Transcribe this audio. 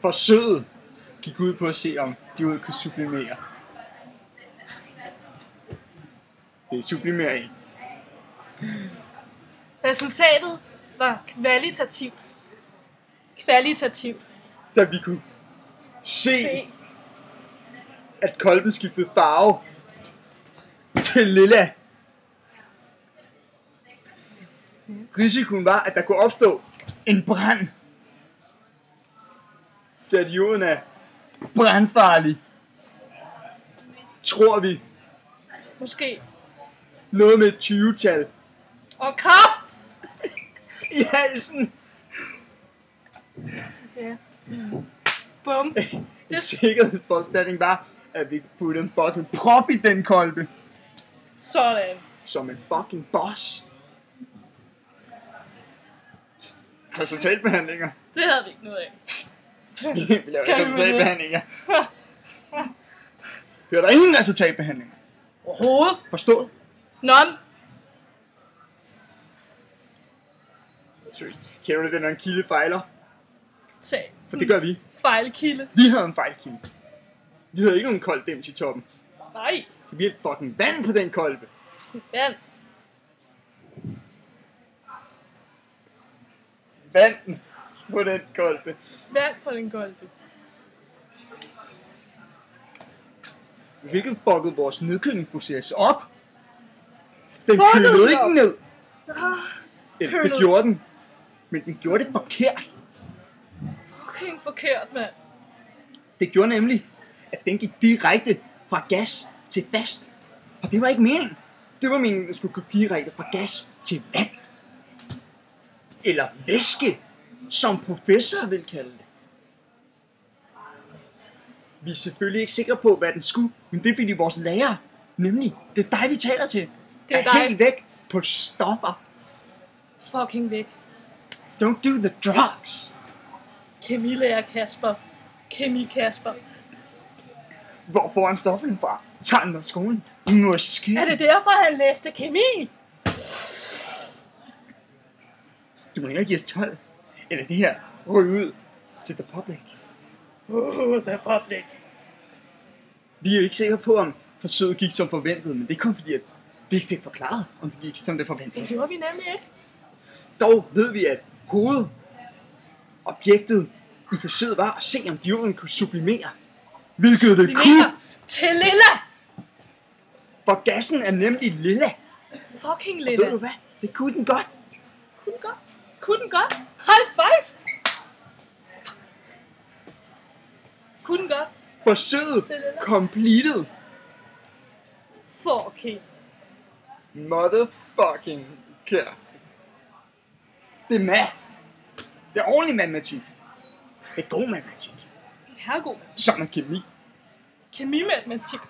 Forsøget gik ud på at se, om de ud kunne sublimere. Det sublimerer ikke. Resultatet var kvalitativt. Da vi kunne se, at kolben skiftede farve til lilla. Risikoen var, at der kunne opstå en brand. Da dioden er brandfarlig, tror vi. Måske. Noget med et 20-tal Og kraft! i halsen. Ja. Bum. En sikkerhedsforanstaltning var, at vi putte en fucking prop i den kolbe. Sådan. Som en fucking boss. Resultatbehandlinger. Det havde vi ikke noget af. Vi laver resultatbehandlinger. Hører der ingen resultatbehandlinger? Overhovedet. Forstået? None. Seriøst. Kender du det, når en kilde fejler? For det gør vi. Fejlkilde. Vi havde en fejlkilde. Vi havde ikke nogen kold dims i toppen. Nej. Så vi havde fucking vand på den kolbe. Sådan vand. Vand på den kolbe. Vand på den kolbe. Hvilket fuckede vores nedkølingsproces op. Den kølede ikke ned. Eller det gjorde den. Men den gjorde det forkert. Fucking forkert, mand. Det gjorde nemlig, at den gik direkte fra gas til fast. Og det var ikke meningen. Det var meningen, at den skulle gå direkte fra gas til vand. Eller væske, som professor vil kalde det. Vi er selvfølgelig ikke sikre på, hvad den skulle, men det er fordi vores lærer, nemlig, det er dig, vi taler til, Det er dig. helt væk på stoffer. Fucking væk. Don't do the drugs. Kemilærer Kasper. Kemi-Kasper. Hvor får han stofferne fra? Tager han på skolen? Måske. Er det derfor, han læste kemi? Du må ikke give os 12. Eller det her ryge ud til the public. The public. Vi er jo ikke sikre på, om forsøget gik som forventet, men det kom fordi, at vi ikke fik forklaret, om det gik som det forventede. Det gjorde vi nemlig ikke. Dog ved vi, at hovedobjektet i forsøget var at se, om dioden kunne sublimere. Hvilket det kunne. Til lilla. For gassen er nemlig lilla. Fucking Og lilla. ved du hvad? Det kunne den godt. Kunne den godt? High five. Kunne den godt? Forsøget completed. Fucking. Motherfucking kære. Det er math. Det er ordentlig matematik. Det er god matematik. Herregod. Som er kemi. Kemi-matematik.